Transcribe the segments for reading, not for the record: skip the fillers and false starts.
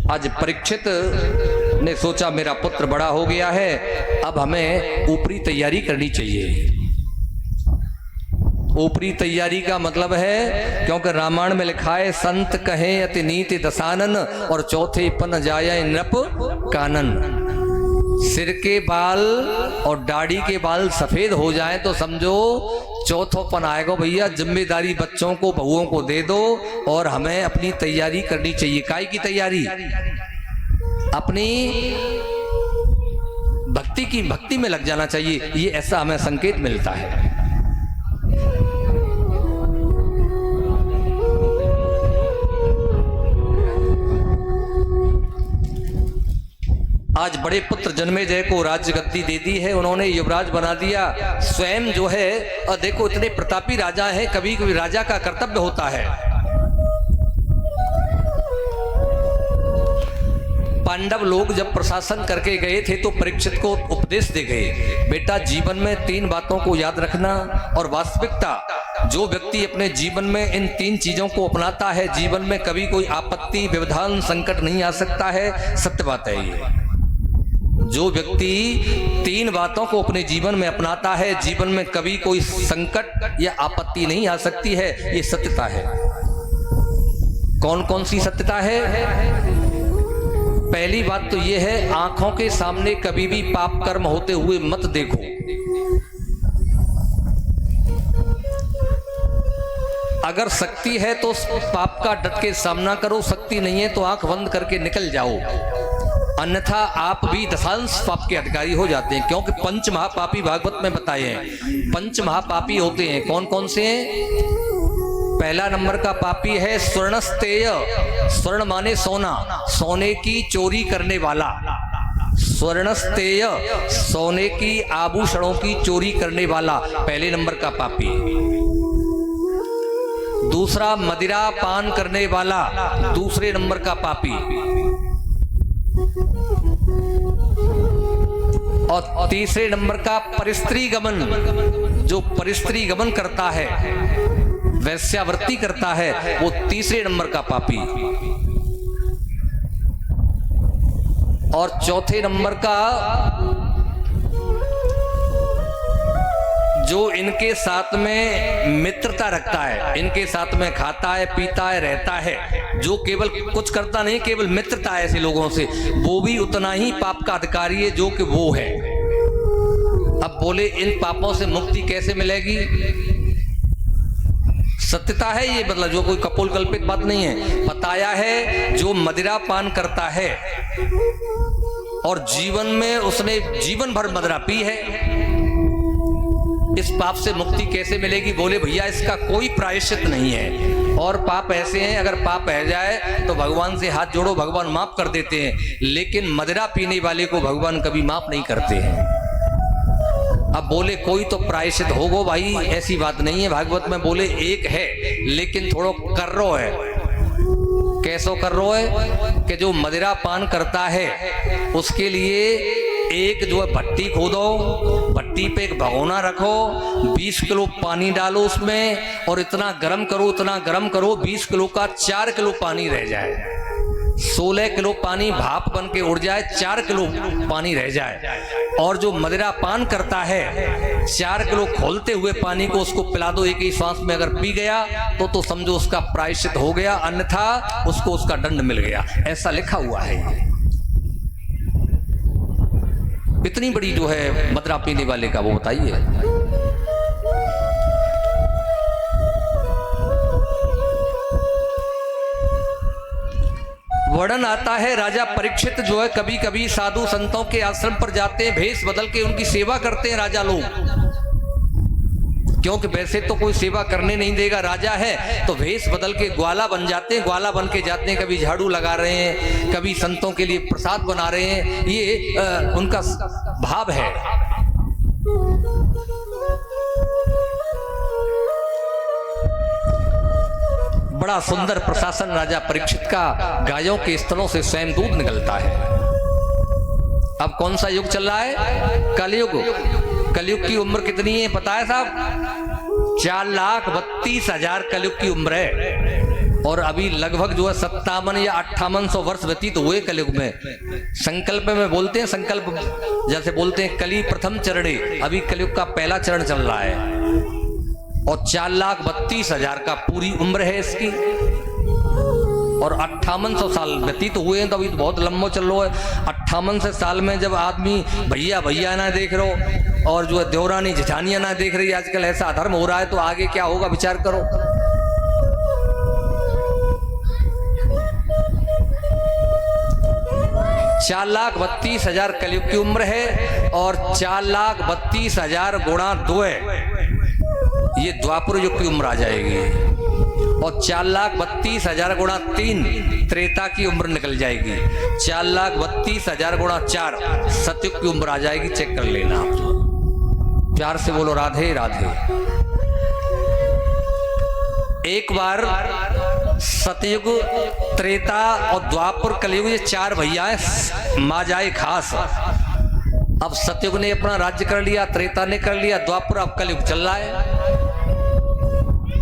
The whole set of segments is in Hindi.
आज परीक्षित ने सोचा मेरा पुत्र बड़ा हो गया है, अब हमें ऊपरी तैयारी करनी चाहिए। ऊपरी तैयारी का मतलब है, क्योंकि रामायण में लिखा है संत कहे अति नीति दसानन और चौथे पन जाए नृप कानन। सिर के बाल और दाढ़ी के बाल सफेद हो जाएं तो समझो चौथोपन आएगा। भैया जिम्मेदारी बच्चों को बहुओं को दे दो और हमें अपनी तैयारी करनी चाहिए। काय की तैयारी? अपनी भक्ति में लग जाना चाहिए। ये ऐसा हमें संकेत मिलता है। आज बड़े पुत्र जन्मेजय को राज्य गद्दी दे दी है, उन्होंने युवराज बना दिया। स्वयं जो है, और देखो इतने प्रतापी राजा हैं, कभी कभी राजा का कर्तव्य होता है। पांडव लोग जब प्रशासन करके गए थे तो परीक्षित को उपदेश दे गए, बेटा जीवन में 3 बातों को याद रखना। और वास्तविकता जो व्यक्ति अपने जीवन में इन 3 चीजों को अपनाता है, जीवन में कभी कोई आपत्ति व्यवधान संकट नहीं आ सकता है। सत्य बात है ये। जो व्यक्ति 3 बातों को अपने जीवन में अपनाता है, जीवन में कभी कोई संकट या आपत्ति नहीं आ सकती है। ये सत्यता है। कौन कौन सी सत्यता है? पहली बात तो ये है, आंखों के सामने कभी भी पाप कर्म होते हुए मत देखो। अगर शक्ति है तो पाप का डट के सामना करो, शक्ति नहीं है तो आंख बंद करके निकल जाओ, अन्यथा आप भी दशांश पाप के अधिकारी हो जाते हैं। क्योंकि 5 महापापी भागवत में बताए हैं। 5 महापापी होते हैं। कौन कौन से हैं? पहला नंबर का पापी है स्वर्णस्तेय। स्वर्ण माने सोना, सोने की चोरी करने वाला। स्वर्णस्तेय, सोने की आभूषणों की चोरी करने वाला पहले नंबर का पापी। दूसरा मदिरा पान करने वाला, दूसरे नंबर का पापी। और तीसरे नंबर का परिस्त्री गमन, जो परिस्त्री गमन करता है, वैश्यावृत्ति करता है, वो तीसरे नंबर का पापी। और चौथे नंबर का जो इनके साथ में मित्रता रखता है, इनके साथ में खाता है, पीता है, रहता है, जो केवल कुछ करता नहीं, केवल मित्रता है ऐसे लोगों से, वो भी उतना ही पाप का अधिकारी है जो कि वो है। अब बोले इन पापों से मुक्ति कैसे मिलेगी? सत्यता है ये, मतलब जो कोई कपोल कल्पित बात नहीं है। बताया है जो मदिरा पान करता है और जीवन में उसने जीवन भर मदिरा पी है, इस पाप से मुक्ति कैसे मिलेगी? बोले भैया इसका कोई प्रायश्चित नहीं है। और पाप ऐसे हैं, अगर पाप रह जाए तो भगवान से हाथ जोड़ो, भगवान माफ कर देते हैं, लेकिन मदिरा पीने वाले को भगवान कभी माफ नहीं करते हैं। अब बोले कोई तो प्रायश्चित होगो, भाई ऐसी बात नहीं है। भागवत में बोले एक है, लेकिन थोड़ो कर्रो है। कैसो कर्रो है? कि जो मदिरा पान करता है उसके लिए एक जो है भट्टी खोदो, भट्टी पे एक भगोना रखो, 20 किलो पानी डालो उसमें और इतना गर्म करो 20 किलो का 4 किलो पानी रह जाए, 16 किलो पानी भाप बन के उड़ जाए, 4 किलो पानी रह जाए। और जो मदिरा पान करता है 4 किलो खोलते हुए पानी को उसको पिला दो एक ही सांस में, अगर पी गया तो समझो उसका प्रायश्चित हो गया, अन्यथा उसको उसका दंड मिल गया। ऐसा लिखा हुआ है। इतनी बड़ी जो है मदिरा पीने वाले का वो बताइए। वर्णन आता है राजा परीक्षित जो है कभी कभी साधु संतों के आश्रम पर जाते हैं, भेष बदल के उनकी सेवा करते हैं राजा लोग, क्योंकि वैसे तो कोई सेवा करने नहीं देगा, राजा है तो भेष बदल के ग्वाला बन जाते हैं, ग्वाला बन के जाते हैं, कभी झाड़ू लगा रहे हैं, कभी संतों के लिए प्रसाद बना रहे हैं। ये उनका भाव है। बड़ा सुंदर प्रशासन राजा परीक्षित का, गायों के स्तनों से स्वयं दूध निकलता है। अब कौन सा युग चल रहा है? कलयुग। कलयुग की उम्र कितनी है पता है साहब? 4,32,000 कलयुग की उम्र है। और अभी लगभग जो है 57 या 5800 वर्ष व्यतीत हुए कलयुग में। संकल्प में बोलते हैं, संकल्प जैसे बोलते हैं कली प्रथम चरणे, अभी कलयुग का पहला चरण चल रहा है और 4,32,000 का पूरी उम्र है इसकी और 5800 साल व्यतीत हुए हैं। तो अभी तो बहुत लंबा चल रहा है। 58 साल में जब आदमी भैया भैया ना देख रहे हो और जो है देवरानी जेठानियां ना देख रही, आजकल ऐसा अधर्म हो रहा है, तो आगे क्या होगा विचार करो। चार 4,32,000 कलयुग की उम्र है और 4,32,000 गुणा 2 है, ये द्वापर युग की उम्र आ जाएगी और 4,32,000 गुणा 3 त्रेता की उम्र निकल जाएगी। 4,32,000 गुणा 4 सतयुग की उम्र आ जाएगी। चेक कर लेना, प्यार से बोलो राधे राधे। एक बार सतयुग, त्रेता और द्वापर कलयुग, ये 4 भैया हैं मां जाए खास। अब सतयुग ने अपना राज्य कर लिया, त्रेता ने कर लिया, द्वापर, अब कलयुग चल रहा है।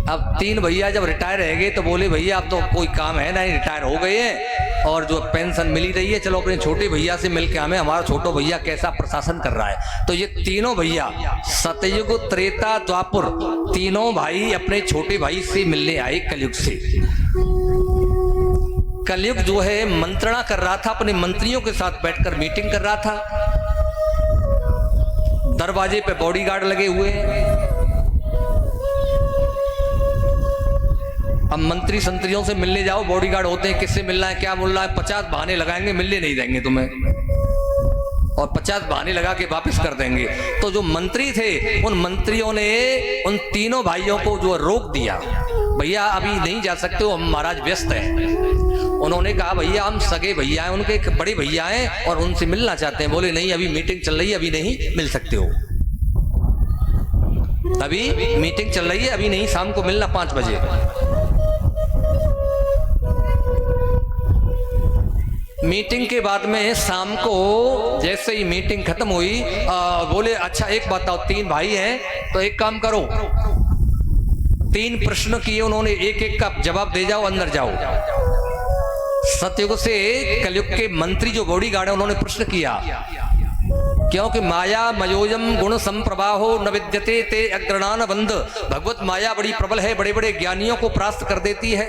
अब 3 भैया जब रिटायर रह गए तो बोले भैया अब तो कोई काम है नहीं, रिटायर हो गए हैं और जो पेंशन मिली रही है, चलो अपने छोटे भैया से मिलके हमें हमारा छोटो भैया कैसा प्रशासन कर रहा है। तो ये तीनों भैया सतयुग, त्रेता, द्वापर, तीनों भाई अपने छोटे भाई से मिलने आए कलयुग से। कलयुग जो है मंत्रणा कर रहा था, अपने मंत्रियों के साथ बैठकर मीटिंग कर रहा था। दरवाजे पे बॉडीगार्ड लगे हुए हैं। अब मंत्री संतरियों से मिलने जाओ, बॉडीगार्ड होते हैं, किससे मिलना है, क्या मिलना है, 50 बहाने लगाएंगे, मिलने नहीं देंगे तुम्हें और 50 बहाने लगा के वापस कर देंगे। तो जो मंत्री थे उन मंत्रियों ने उन तीनों भाइयों को जो रोक दिया, भैया अभी नहीं जा सकते हो, हम महाराज व्यस्त हैं। उन्होंने कहा भैया हम सगे भैया हैं, उनके एक बड़े भैया हैं और उनसे मिलना चाहते हैं। बोले नहीं, अभी मीटिंग चल रही है, अभी नहीं मिल सकते हो, अभी मीटिंग चल रही है, अभी नहीं, शाम को मिलना 5 बजे। मीटिंग के बाद में शाम को जैसे ही मीटिंग खत्म हुई, बोले अच्छा एक बात बताओ, 3 भाई हैं तो एक काम करो, 3 प्रश्न किए उन्होंने, एक एक का जवाब दे जाओ, अंदर जाओ। सतयुग से कलयुग के मंत्री जो बॉडीगार्ड है उन्होंने प्रश्न किया, क्योंकि माया मयोजम गुण संप्रवाहो न विद्यते ते अग्रणान बंद। भगवत माया बड़ी प्रबल है, बड़े बड़े ज्ञानियों को परास्त कर देती है,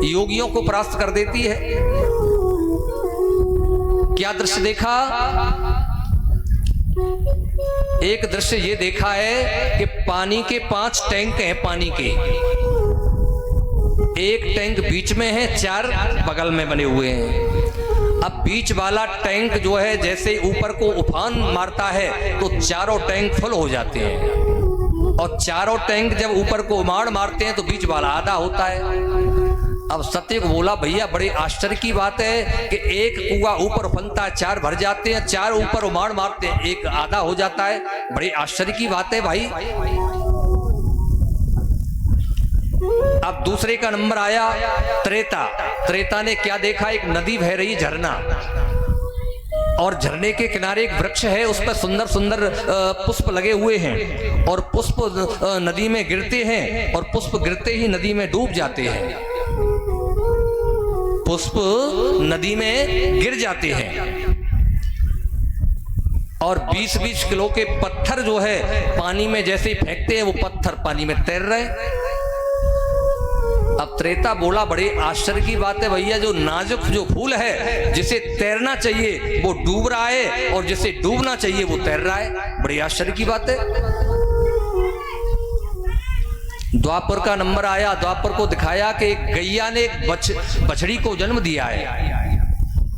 योगियों को परास्त कर देती है। क्या दृश्य देखा? एक दृश्य ये देखा है कि पानी के 5 टैंक हैं, पानी के, एक टैंक बीच में है, 4 बगल में बने हुए हैं। अब बीच वाला टैंक जो है जैसे ऊपर को उफान मारता है तो चारों टैंक फुल हो जाते हैं और चारों टैंक जब ऊपर को उमाड़ मारते हैं तो बीच वाला आधा होता है। अब सतयुग बोला भैया बड़े आश्चर्य की बात है कि एक कुआं ऊपर उफनता है, 4 भर जाते हैं, 4 ऊपर उमाड़ मारते हैं, एक आधा हो जाता है, बड़ी आश्चर्य की बात है भाई। अब दूसरे का नंबर आया त्रेता। त्रेता ने क्या देखा? एक नदी बह रही, झरना, और झरने के किनारे एक वृक्ष है, उस पर सुंदर सुंदर पुष्प लगे हुए हैं और पुष्प नदी में गिरते हैं और पुष्प गिरते ही नदी में डूब जाते हैं, पुष्प नदी में गिर जाते हैं और 20-20 किलो के पत्थर जो है पानी में जैसे ही फेंकते हैं वो पत्थर पानी में तैर रहे। अब त्रेता बोला बड़े आश्चर्य की बात है भैया, जो नाजुक जो फूल है जिसे तैरना चाहिए वो डूब रहा है और जिसे डूबना चाहिए वो तैर रहा है, बड़ी आश्चर्य की बात है। द्वापर का नंबर आया, द्वापर को दिखाया कि एक गैया ने एक बछड़ी को जन्म दिया है।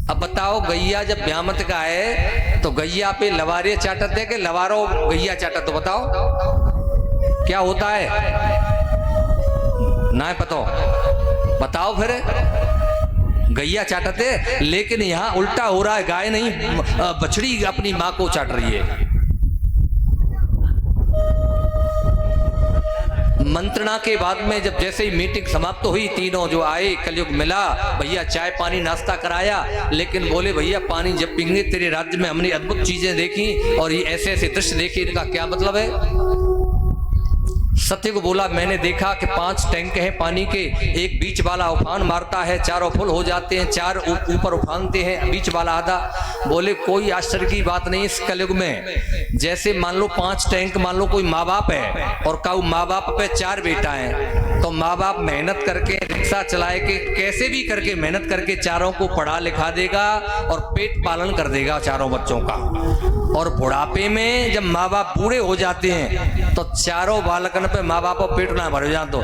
अब बताओ गैया जब ब्यामत का है तो गैया पे लवारे चाटत है कि लवारो गैया चाटत, तो बताओ क्या होता है? ना पता, बताओ फिर। गैया चाटत है, लेकिन यहां उल्टा हो रहा है, गाय नहीं बछड़ी अपनी मां को चाट रही है। मंत्रणा के बाद में जब जैसे ही मीटिंग समाप्त हुई, तीनों जो आए, कलयुग मिला, भैया चाय पानी नाश्ता कराया, लेकिन बोले भैया पानी जब पीएंगे, तेरे राज्य में हमने अद्भुत चीजें देखी और ये ऐसे ऐसे दृश्य देखे, इनका क्या मतलब है? सत्य को बोला मैंने देखा कि 5 टैंक हैं पानी के, एक बीच वाला उफान मारता है, चारों फुल हो जाते हैं, 4 ऊपर उफानते हैं, बीच वाला आधा। बोले कोई आश्चर्य की बात नहीं इस कलयुग में। जैसे मान लो 5 टैंक, मान लो कोई माँ बाप है और काऊ माँ बाप पे 4 बेटा है, तो माँ बाप मेहनत करके रिक्शा चलाए के कैसे भी करके मेहनत करके चारों को पढ़ा लिखा देगा और पेट पालन कर देगा चारों बच्चों का। और बुढ़ापे में जब माँ बाप बूढ़े हो जाते हैं तो चारों बालकन पे माँ बाप पेट ना भर जा। तो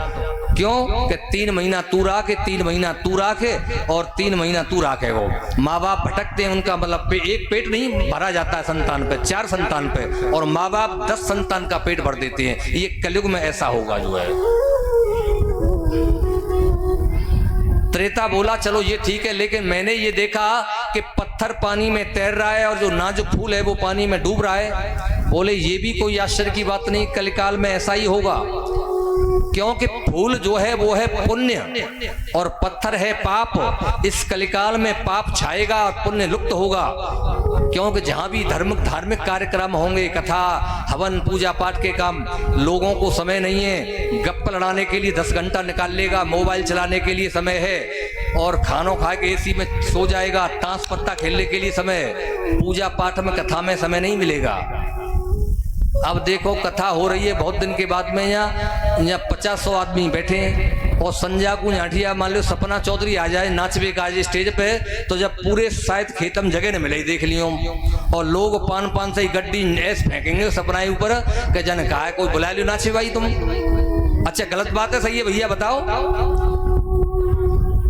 क्यों कि 3 महीना तू राखे, 3 महीना तू राखे और 3 महीना तू राखे। वो माँ बाप भटकते हैं, उनका मतलब एक पेट नहीं भरा जाता है संतान पे, 4 संतान पे, और माँ बाप 10 संतान का पेट भर देते हैं। ये कलयुग में ऐसा होगा जो है। त्रेता बोला चलो ये ठीक है, लेकिन मैंने ये देखा कि पत्थर पानी में तैर रहा है और जो नाजुक फूल है वो पानी में डूब रहा है। बोले ये भी कोई आश्चर्य की बात नहीं, कलिकाल में ऐसा ही होगा, क्योंकि फूल जो है वो है पुण्य और पत्थर है पाप। इस कलिकाल में पाप छाएगा और पुण्य लुप्त होगा, क्योंकि जहां भी धार्मिक कार्यक्रम होंगे, कथा हवन पूजा पाठ के काम, लोगों को समय नहीं है। गप्पा लड़ाने के लिए 10 घंटा निकाल लेगा, मोबाइल चलाने के लिए समय है, और खानों खा के एसी में सो जाएगा, ताश पत्ता खेलने के लिए समय, पूजा पाठ में कथा में समय नहीं मिलेगा। अब देखो कथा हो रही है बहुत दिन के बाद में, यहाँ 50-100 आदमी बैठे हैं और संजा को झांठिया मान लो सपना चौधरी आ जाए नाचवे का आज स्टेज पे, तो जब पूरे शायद खेतम जगह न मिले देख लियो, और लोग पान से ही गड्डी ऐस फेंकेंगे सपना ऊपर कि जन कहा है कोई बुला लियो नाचे भाई तुम। अच्छा गलत बात है सही है भैया बताओ।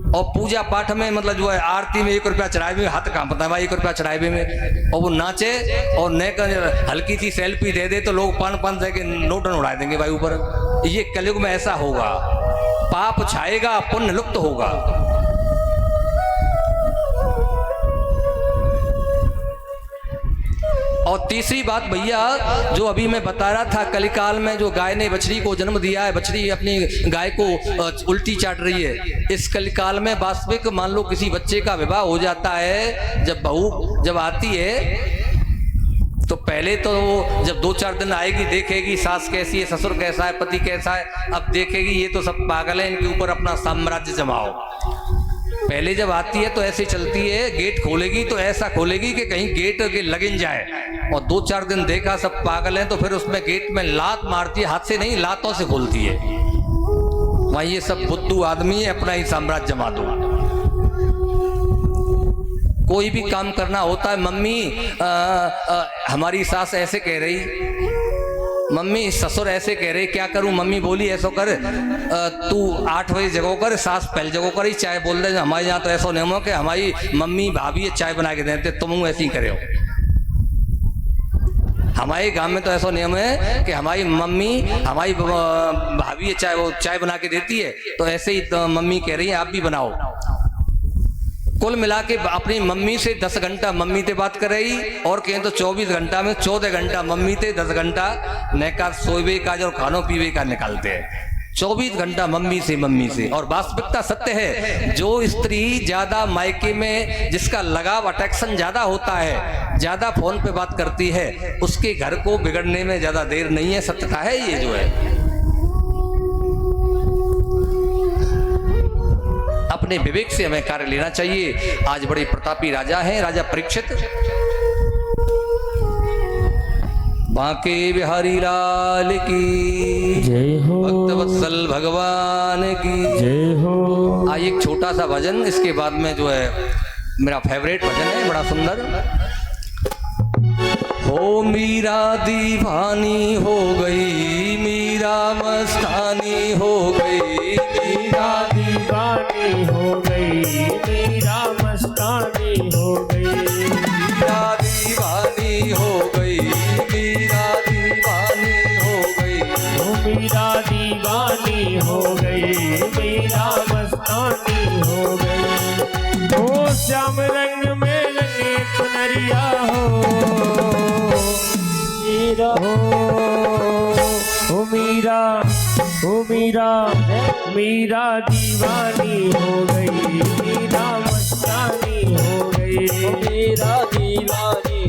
और पूजा पाठ में मतलब जो है आरती में 1 रुपया चढ़ाए में हाथ कांपता है भाई, 1 रुपया चढ़ाए में, और वो नाचे और हल्की सी सेल्फी दे दे तो लोग 500 से के नोट उड़ा देंगे भाई ऊपर। ये कलयुग में ऐसा होगा, पाप छाएगा पुण्य लुप्त होगा। और तीसरी बात भैया जो अभी मैं बता रहा था, कलिकाल में जो गाय ने बछड़ी को जन्म दिया है, बछड़ी अपनी गाय को उल्टी चाट रही है। इस कलिकाल में वास्तविक मान लो किसी बच्चे का विवाह हो जाता है, जब बहू जब आती है तो पहले तो वो जब 2-4 दिन आएगी, देखेगी सास कैसी है, ससुर कैसा है, पति कैसा है, अब देखेगी ये तो सब पागल है, इनके ऊपर अपना साम्राज्य जमाओ। पहले जब आती है तो ऐसे चलती है, गेट खोलेगी तो ऐसा खोलेगी कि कहीं गेट के लगिन जाए, और 2-4 दिन देखा सब पागल हैं तो फिर उसमें गेट में लात मारती है, हाथ से नहीं लातों से खोलती है। वहां ये सब बुद्धू आदमी है, अपना ही साम्राज्य जमा दो। कोई भी काम करना होता है, मम्मी हमारी सास ऐसे कह रही, मम्मी ससुर ऐसे कह रहे, क्या करूं मम्मी बोली ऐसा कर, तू 8 बजे जगो कर, सास पहले जगो कर ही चाय बोल दे। हमारे यहाँ तो ऐसा नियम हो कि हमारी मम्मी भाभी चाय बना के देते, तुम ऐसे ही करे हो। हमारे गांव में तो ऐसा नियम है कि हमारी मम्मी हमारी भाभी चाय बना के देती है, तो ऐसे ही तो मम्मी कह रही है आप भी बनाओ। कुल मिला के अपनी मम्मी से 10 घंटा मम्मी से बात कर रही, और कहें तो 24 घंटा में 14 घंटा मम्मी से, 10 घंटा नैका सोए का जो खानो पीवे का निकालते हैं। 24 घंटा मम्मी से। और वास्तविकता सत्य है, जो स्त्री ज्यादा मायके में जिसका लगाव अट्रैक्शन ज्यादा होता है, ज्यादा फोन पे बात करती है, उसके घर को बिगड़ने में ज्यादा देर नहीं है। सत्यता है ये जो है। अपने विवेक से हमें कार्य लेना चाहिए। आज बड़े प्रतापी राजा हैं, राजा परीक्षित। बांके बिहारी लाल की जय हो, भक्तवत्सल भगवान की जय हो। आज एक छोटा सा भजन, इसके बाद में जो है मेरा फेवरेट भजन है, बड़ा सुंदर। हो मीरा दीवानी हो गई, मीरा मस्तानी हो गई, मीरा दीवानी हो गई, मीरा मस्तानी हो गई, मीरा दीवानी हो गई, मीरा दीवानी हो गई, मीरा दीवानी हो गई, मीरा मस्तानी हो गई। ओ श्याम रंग में रंगे चुनरिया हो, मीरा हो मीरा, ओ मीरा, मीरा दीवानी हो गई, मीरा मस्तानी हो गई, मीरा दीवानी